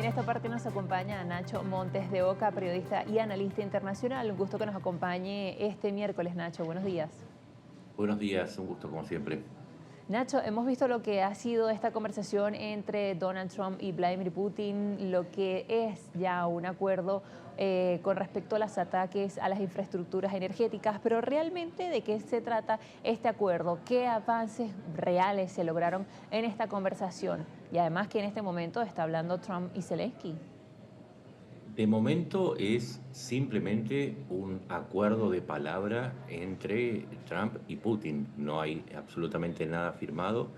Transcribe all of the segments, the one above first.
Y en esta parte nos acompaña Nacho Montes de Oca, periodista y analista internacional. Un gusto que nos acompañe este miércoles, Nacho. Buenos días. Buenos días, un gusto como siempre. Nacho, hemos visto lo que ha sido esta conversación entre Donald Trump y Vladimir Putin, lo que es ya un acuerdo con respecto a los ataques a las infraestructuras energéticas, pero realmente ¿de qué se trata este acuerdo? ¿Qué avances reales se lograron en esta conversación? Y además que en este momento está hablando Trump y Zelensky. De momento es simplemente un acuerdo de palabra entre Trump y Putin. No hay absolutamente nada firmado,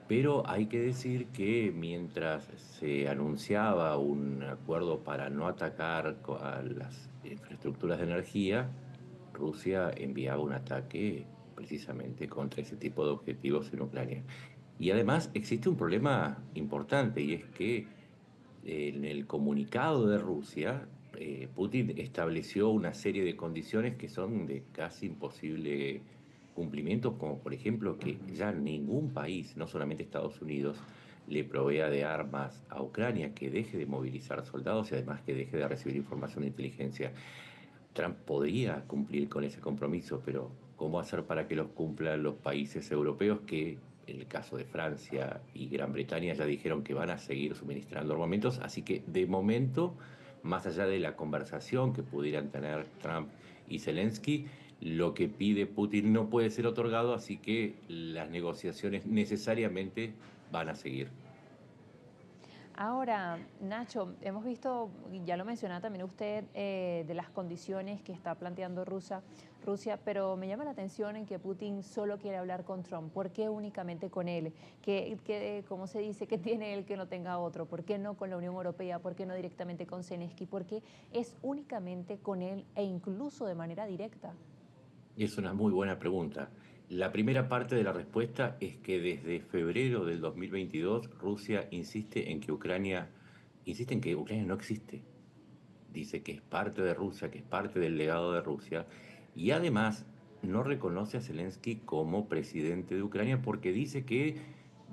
pero hay que decir que mientras se anunciaba un acuerdo para no atacar a las infraestructuras de energía, Rusia enviaba un ataque precisamente contra ese tipo de objetivos en Ucrania. Y además existe un problema importante y es que en el comunicado de Rusia, Putin estableció una serie de condiciones que son de casi imposible cumplimiento, como por ejemplo que ya ningún país, no solamente Estados Unidos, le provea de armas a Ucrania, que deje de movilizar soldados y además que deje de recibir información de inteligencia. Trump podría cumplir con ese compromiso, pero ¿cómo hacer para que los cumplan los países europeos que, en el caso de Francia y Gran Bretaña, ya dijeron que van a seguir suministrando armamentos? Así que de momento, más allá de la conversación que pudieran tener Trump y Zelensky, lo que pide Putin no puede ser otorgado, así que las negociaciones necesariamente van a seguir. Ahora, Nacho, hemos visto, y ya lo mencionaba también usted, de las condiciones que está planteando Rusia, pero me llama la atención en que Putin solo quiere hablar con Trump. ¿Por qué únicamente con él? ¿Cómo se dice? ¿Qué tiene él que no tenga otro? ¿Por qué no con la Unión Europea? ¿Por qué no directamente con Zelensky? ¿Por qué es únicamente con él e incluso de manera directa? Es una muy buena pregunta. La primera parte de la respuesta es que desde febrero del 2022 Rusia insiste en que Ucrania no existe. Dice que es parte de Rusia, que es parte del legado de Rusia, y además no reconoce a Zelensky como presidente de Ucrania porque dice que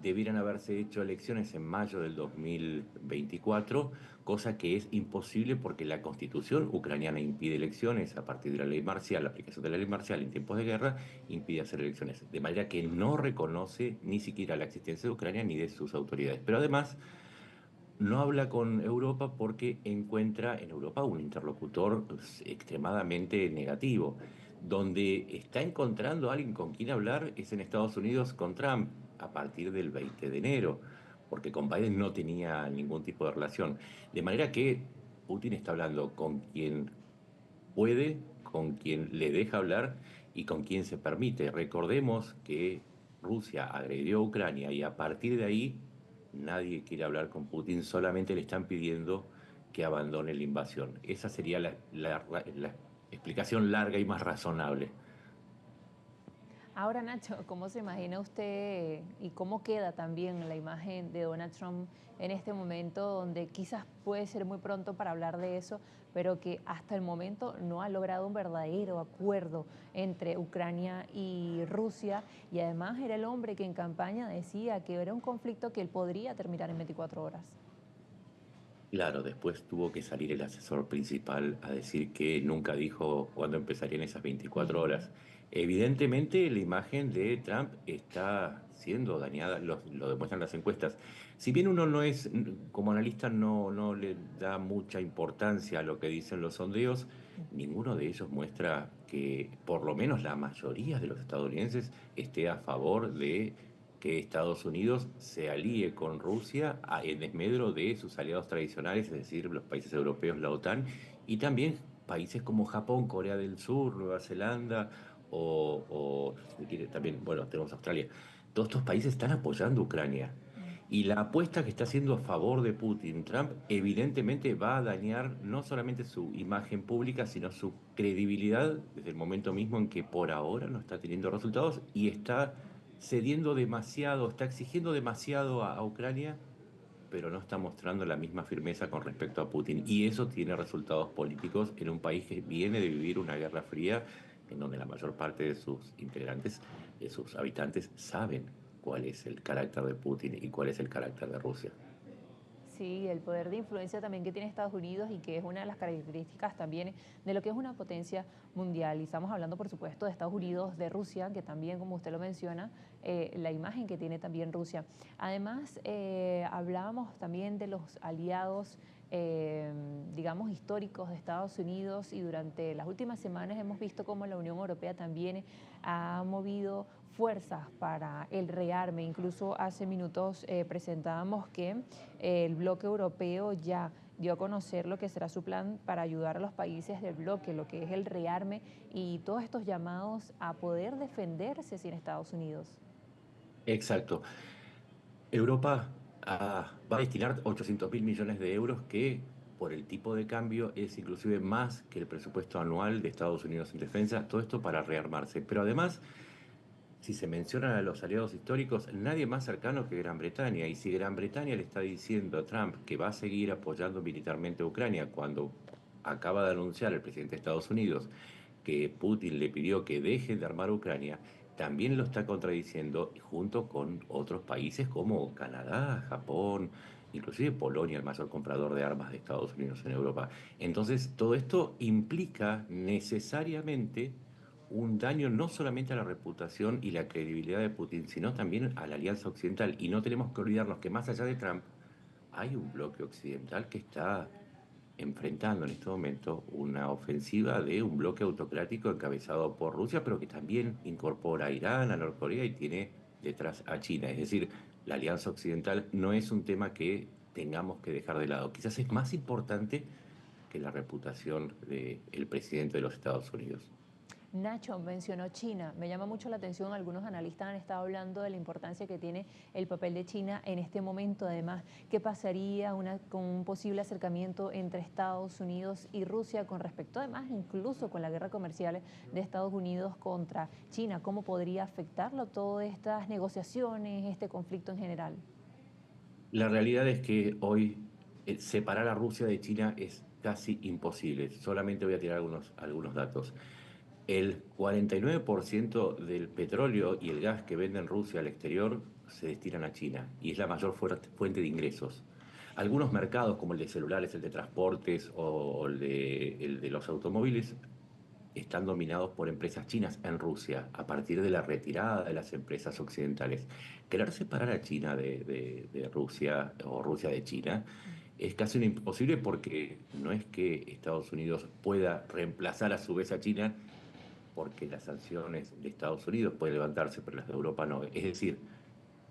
debieran haberse hecho elecciones en mayo del 2024, cosa que es imposible porque la constitución ucraniana impide elecciones a partir de la ley marcial, la aplicación de la ley marcial en tiempos de guerra impide hacer elecciones, de manera que no reconoce ni siquiera la existencia de Ucrania ni de sus autoridades. Pero además no habla con Europa porque encuentra en Europa un interlocutor extremadamente negativo. Donde está encontrando a alguien con quien hablar es en Estados Unidos con Trump a partir del 20 de enero, porque con Biden no tenía ningún tipo de relación. De manera que Putin está hablando con quien puede, con quien le deja hablar y con quien se permite. Recordemos que Rusia agredió a Ucrania y a partir de ahí nadie quiere hablar con Putin, solamente le están pidiendo que abandone la invasión. Esa sería la explicación larga y más razonable. Ahora, Nacho, ¿cómo se imagina usted y cómo queda también la imagen de Donald Trump en este momento donde quizás puede ser muy pronto para hablar de eso, pero que hasta el momento no ha logrado un verdadero acuerdo entre Ucrania y Rusia y además era el hombre que en campaña decía que era un conflicto que él podría terminar en 24 horas? Claro, después tuvo que salir el asesor principal a decir que nunca dijo cuándo empezarían esas 24 horas. Evidentemente, la imagen de Trump está siendo dañada, lo demuestran las encuestas. Si bien uno no es, como analista, no le da mucha importancia a lo que dicen los sondeos, ninguno de ellos muestra que por lo menos la mayoría de los estadounidenses esté a favor de que Estados Unidos se alíe con Rusia en desmedro de sus aliados tradicionales, es decir, los países europeos, la OTAN, y también países como Japón, Corea del Sur, Nueva Zelanda si se quiere, también, bueno, tenemos Australia. Todos estos países están apoyando a Ucrania. Y la apuesta que está haciendo a favor de Putin, Trump, evidentemente va a dañar no solamente su imagen pública, sino su credibilidad desde el momento mismo en que por ahora no está teniendo resultados y está cediendo demasiado, está exigiendo demasiado a Ucrania, pero no está mostrando la misma firmeza con respecto a Putin. Y eso tiene resultados políticos en un país que viene de vivir una guerra fría, en donde la mayor parte de sus integrantes, de sus habitantes, saben cuál es el carácter de Putin y cuál es el carácter de Rusia. Sí, el poder de influencia también que tiene Estados Unidos y que es una de las características también de lo que es una potencia mundial. Y estamos hablando, por supuesto, de Estados Unidos, de Rusia, que también, como usted lo menciona, la imagen que tiene también Rusia. Además, hablábamos también de los aliados, digamos, históricos de Estados Unidos y durante las últimas semanas hemos visto cómo la Unión Europea también ha movido fuerzas para el rearme. Incluso hace minutos presentábamos que el bloque europeo ya dio a conocer lo que será su plan para ayudar a los países del bloque, lo que es el rearme y todos estos llamados a poder defenderse sin Estados Unidos. Exacto. Europa va a destinar 800.000 millones de euros que por el tipo de cambio es inclusive más que el presupuesto anual de Estados Unidos en defensa, todo esto para rearmarse. Pero además, si se mencionan a los aliados históricos, nadie más cercano que Gran Bretaña. Y si Gran Bretaña le está diciendo a Trump que va a seguir apoyando militarmente a Ucrania cuando acaba de anunciar el presidente de Estados Unidos que Putin le pidió que deje de armar a Ucrania, también lo está contradiciendo junto con otros países como Canadá, Japón, inclusive Polonia, el mayor comprador de armas de Estados Unidos en Europa. Entonces, todo esto implica necesariamente un daño no solamente a la reputación y la credibilidad de Putin, sino también a la Alianza Occidental. Y no tenemos que olvidarnos que más allá de Trump, hay un bloque occidental que está enfrentando en este momento una ofensiva de un bloque autocrático encabezado por Rusia, pero que también incorpora a Irán, a Norcorea y tiene detrás a China. Es decir, la Alianza Occidental no es un tema que tengamos que dejar de lado. Quizás es más importante que la reputación del presidente de los Estados Unidos. Nacho mencionó China. Me llama mucho la atención, algunos analistas han estado hablando de la importancia que tiene el papel de China en este momento. Además, ¿qué pasaría con un posible acercamiento entre Estados Unidos y Rusia con respecto, además, incluso con la guerra comercial de Estados Unidos contra China? ¿Cómo podría afectarlo todas estas negociaciones, este conflicto en general? La realidad es que hoy separar a Rusia de China es casi imposible. Solamente voy a tirar algunos datos. El 49% del petróleo y el gas que vende en Rusia al exterior se destinan a China y es la mayor fuente de ingresos. Algunos mercados, como el de celulares, el de transportes o el de los automóviles, están dominados por empresas chinas en Rusia a partir de la retirada de las empresas occidentales. Querer separar a China de Rusia o Rusia de China es casi un imposible porque no es que Estados Unidos pueda reemplazar a su vez a China porque las sanciones de Estados Unidos pueden levantarse, pero las de Europa no. Es decir,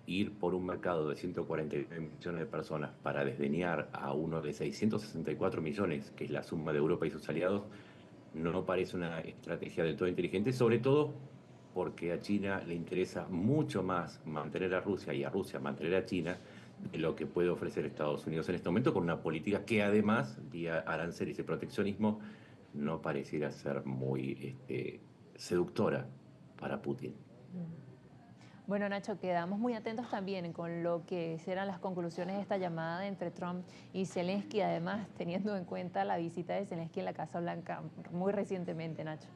ir por un mercado de 149 millones de personas para desdeñar a uno de 664 millones, que es la suma de Europa y sus aliados, no parece una estrategia del todo inteligente, sobre todo porque a China le interesa mucho más mantener a Rusia y a Rusia mantener a China de lo que puede ofrecer Estados Unidos en este momento con una política que además, vía aranceles y proteccionismo, no pareciera ser muy seductora para Putin. Bueno, Nacho, quedamos muy atentos también con lo que serán las conclusiones de esta llamada entre Trump y Zelensky, además teniendo en cuenta la visita de Zelensky en la Casa Blanca muy recientemente, Nacho.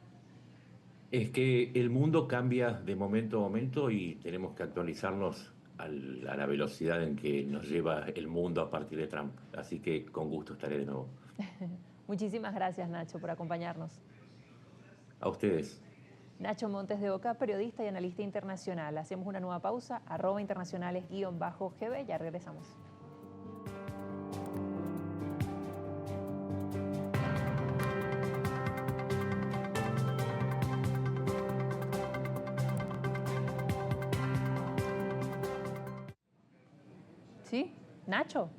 Es que el mundo cambia de momento a momento y tenemos que actualizarnos a la velocidad en que nos lleva el mundo a partir de Trump. Así que con gusto estaré de nuevo. Muchísimas gracias, Nacho, por acompañarnos. A ustedes. Nacho Montes de Oca, periodista y analista internacional. Hacemos una nueva pausa, @internacionales_GB, ya regresamos. ¿Sí? Nacho.